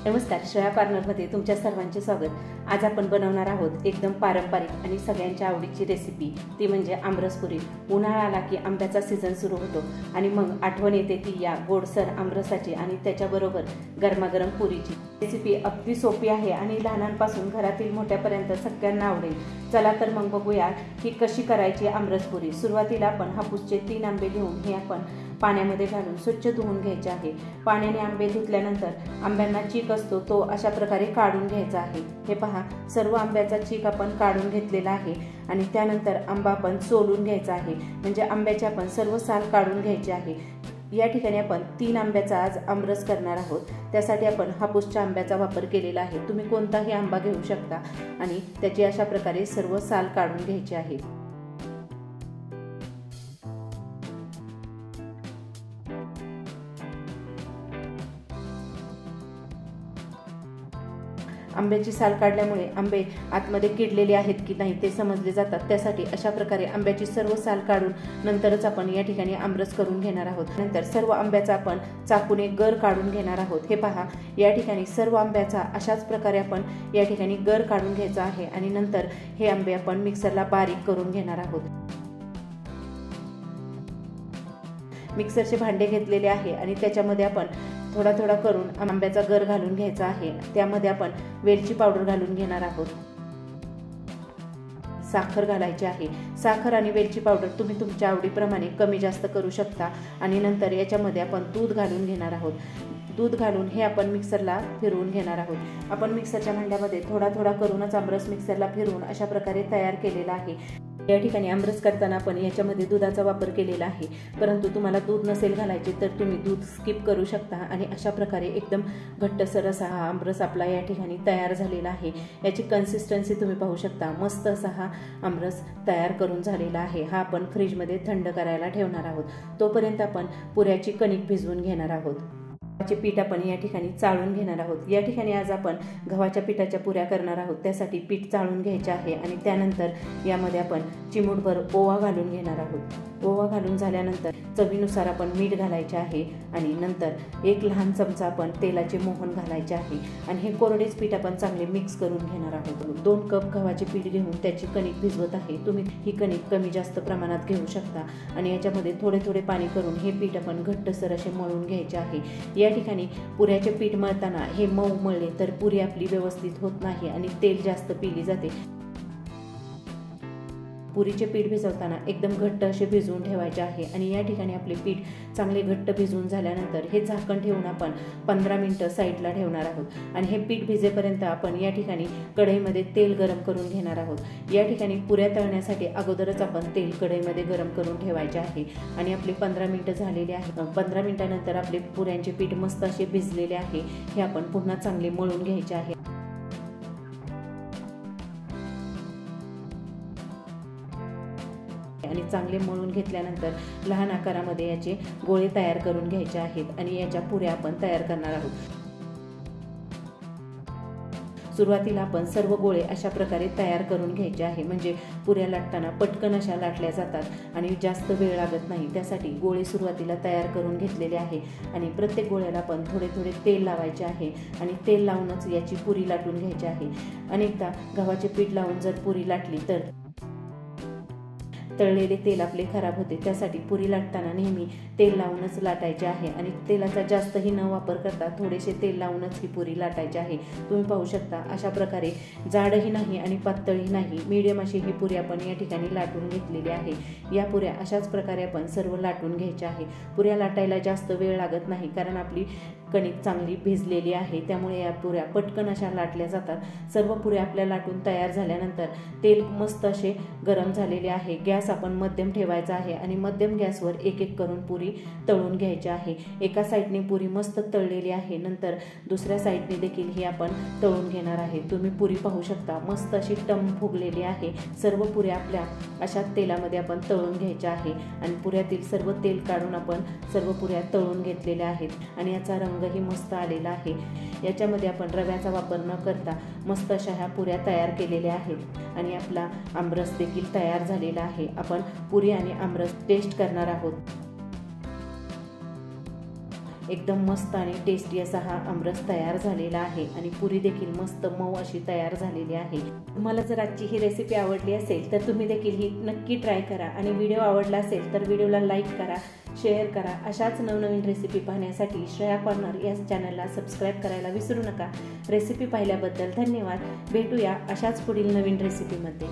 नमस्कार, श्रेया कॉर्नरमध्ये तुमच्या सर्वांचे स्वागत। आज आपण बनवणार आहोत एकदम पारंपरिक आणि सगळ्यांच्या आवडीची रेसिपी, ती म्हणजे आमरसपुरी। उन्हाळा आला की आंब्याचा सीझन सुरू होतो आणि मग आठवण येते ती या गोडसर आमरसाची आणि त्याच्याबरोबर गरमागरम पुरीची। रेसिपी अगदी सोपी आहे आणि लहानांपासून घरातील मोठ्यापर्यंत सगळ्यांना आवडेल। चला तर मग बघूया की कशी करायची आमरसपुरी। सुरुवातीला आपण हापूसचे 3 आंबे घेऊन हे आपण पाण्यामध्ये घालून स्वच्छ धुवून घ्यायचे आहे। पाण्याने आंबे धुतल्यानंतर आंब्यांना चीक असतो तो अशा प्रकारे काढून घ्यायचा आहे। हे पहा, सर्व आंब्याचा चीक आपण काढून घेतलेला आहे आणि त्यानंतर आंबा आपण सोलून घ्यायचा आहे, म्हणजे आंब्याचे आपण सर्व साल काढून घ्यायचे आहे। या ठिकाणी आपण 3 आंब्याचा आज आमरस करणार आहोत। त्यासाठी आपण हापूसच्या आंब्याचा वापर केलेला आहे। तुम्ही कोणताही आंबा घेऊ शकता आणि त्याची अशा प्रकारे सर्व साल काढून घ्यायचे आहे। आंब्याची साल काढल्यामुळे आंबे आतमध्ये किडलेले आहेत की नाही ते समजले जातात। त्यासाठी अशा प्रकारे आंब्याची सर्व साल काढून नंतरच आपण या ठिकाणी आमरस करून घेणार आहोत। नंतर सर्व आंब्याचा आपण चाकूने गर काढून घेणार आहोत। हे पहा, या ठिकाणी सर्व आंब्याचा अशाच प्रकारे आपण या ठिकाणी गर काढून घ्यायचा आहे आणि नंतर हे आंबे आपण मिक्सरला बारीक करून घेणार आहोत। मिक्सरचे भांडे घेतलेले आहे आणि त्याच्यामध्ये आपण थोडा थोडा करून आंब्याचा गर घालून घ्यायचा आहे। त्यामध्ये आपण वेलची पावडर घालून घेणार आहोत। साखर घालायची आहे। साखर आणि वेलची पावडर तुम्ही तुमच्या आवडीप्रमाणे कमी जास्त करू शकता आणि नंतर याच्यामध्ये आपण दूध घालून घेणार आहोत। दूध घालून हे आपण मिक्सरला फिरवून घेणार आहोत। आपण मिक्सरच्या भांड्यामध्ये थोडा थोडा करूनच आमरस मिक्सरला फिरवून अशा प्रकारे तयार केलेला आहे। या ठिकाणी आमरस करताना आपण याच्यामध्ये दुधाचा वापर केलेला आहे, परंतु तुम्हाला दूध नसेल घालायचे तर तुम्ही दूध स्किप करू शकता आणि अशा प्रकारे एकदम घट्टसर असा हा आमरस आपला या ठिकाणी तयार झालेला आहे। याची कन्सिस्टन्सी तुम्ही पाहू शकता। मस्त असा हा आमरस तयार करून झालेला आहे। हा आपण फ्रीजमध्ये थंड करायला ठेवणार आहोत। तोपर्यंत आपण पुऱ्याची कणिक भिजवून घेणार आहोत। गव्हाचे पीठ आपण या ठिकाणी चाळून घेणार आहोत। या ठिकाणी आज आपण गव्हाच्या पिठाच्या पुऱ्या करणार आहोत। त्यासाठी पीठ चाळून घ्यायचे आहे आणि त्यानंतर यामध्ये आपण चिमूटभर ओवा घालून घेणार आहोत। ओवा घालून झाल्यानंतर चवीनुसार आपण मीठ घालायचे आहे आणि नंतर 1 लहान चमचा आपण तेलाचे मोहन घालायचे आहे आणि हे कोरडेच पीठ आपण चांगले मिक्स करून घेणार आहोत। 2 कप गव्हाचे पीठ घेऊन त्याची कणिक भिजवत आहे। तुम्ही ही कणिक कमी जास्त प्रमाणात घेऊ शकता आणि याच्यामध्ये थोडे थोडे पाणी करून हे पीठ आपण घट्टसर असे मळून घ्यायचे आहे। या ठिकाणी पुऱ्याचे पीठ मळताना हे मऊ मळले तर पुरी आपली व्यवस्थित होत नाही आणि तेल जास्त पिली जाते। पुरीचे पीठ भिजवताना एकदम घट्ट असे भिजवून ठेवायचे आहे आणि या ठिकाणी आपले पीठ चांगले घट्ट भिजवून झाल्यानंतर हे झाकण ठेवून आपण 15 मिनिटं साईडला ठेवणार आहोत आणि हे पीठ भिजेपर्यंत आपण या ठिकाणी कढईमध्ये तेल गरम करून घेणार आहोत। या ठिकाणी पुऱ्या तळण्यासाठी अगोदरच आपण तेल कढईमध्ये गरम करून ठेवायचे आहे आणि आपले 15 मिनिटं झालेले आहेत। 15 मिनिटानंतर आपले पुऱ्यांचे पीठ मस्त असे भिजलेले आहे। हे आपण पुन्हा चांगले मळून घ्यायचे आहे आणि चांगले मळून घेतल्यानंतर लहान आकारामध्ये याचे गोळे तयार करून घ्यायचे आहेत आणि याच्या पुऱ्या आपण तयार करणार आहोत। सुरुवातीला आपण सर्व गोळे अशा प्रकारे तयार करून घ्यायचे आहे, म्हणजे पुऱ्या लाटताना पटकन अशा लाटल्या जातात आणि जास्त वेळ लागत नाही। त्यासाठी गोळे सुरुवातीला तयार करून घेतलेले आहे आणि प्रत्येक गोळ्याला आपण थोडे थोडे तेल लावायचे आहे आणि तेल लावूनच याची पुरी लाटून घ्यायची आहे। अनेकदा गव्हाचे पीठ लावून जर पुरी लाटली तर तळलेले तेल आपले खराब होते। त्यासाठी पुरी लाटताना नेहमी तेल लावूनच लाटायचे आहे आणि तेलाचा जास्तही न वापर करता थोडेसे तेल लावूनच ही पुरी लाटायची आहे। तुम्ही पाहू शकता अशा प्रकारे जाडही नाही आणि पातळही नाही, मीडियम अशी ही पुरी आपण या ठिकाणी लाटून घेतलेली आहे। या पुऱ्या अशाच प्रकारे आपण सर्व लाटून घ्यायच्या आहे। पुऱ्या लाटायला जास्त वेळ लागत नाही कारण आपली कणिक चांगली भिजलेली आहे, त्यामुळे या पुऱ्या पटकन अशा लाटल्या जातात। सर्व पुऱ्या आपल्या लाटून तयार झाल्यानंतर तेल मस्त असे गरम झालेले आहे। गॅस आपण मध्यम ठेवायचा आहे आणि मध्यम गॅसवर एक एक करून पुरी तळून घ्यायची आहे। एका साईडने पुरी मस्त तळलेली आहे, नंतर दुसऱ्या साईडने देखील ही आपण तळून घेणार आहे। तुम्ही पुरी पाहू शकता मस्त अशी टम फुगलेली आहे। सर्व पुऱ्या आपल्या अशा तेलामध्ये आपण तळून घ्यायच्या आहे आणि पुऱ्यातील सर्व तेल काढून आपण सर्व पुऱ्या तळून घेतलेल्या आहेत आणि याचा रंगही मस्त आलेला आहे। याच्यामध्ये आपण रव्याचा वापर न करता मस्त अशा ह्या पुऱ्या तयार केलेल्या आहेत आणि आपला आमरस देखील तयार झालेला आहे। आपण पुरी आणि आमरस टेस्ट करणार आहोत। एकदम मस्त आणि टेस्टी असा हा आमरस तयार झालेला आहे आणि पुरी देखील मस्त मऊ अशी तयार झालेली आहे। तुम्हाला जर आजची ही रेसिपी आवडली असेल तर तुम्ही देखील ही नक्की ट्राय करा आणि व्हिडिओ आवडला असेल तर व्हिडिओला लाईक करा, शेअर करा। अशाच नवनवीन रेसिपी पाहण्यासाठी श्रेया कॉर्नर या चॅनलला सबस्क्राईब करायला विसरू नका। रेसिपी पाहिल्याबद्दल धन्यवाद। भेटूया अशाच पुढील नवीन रेसिपीमध्ये।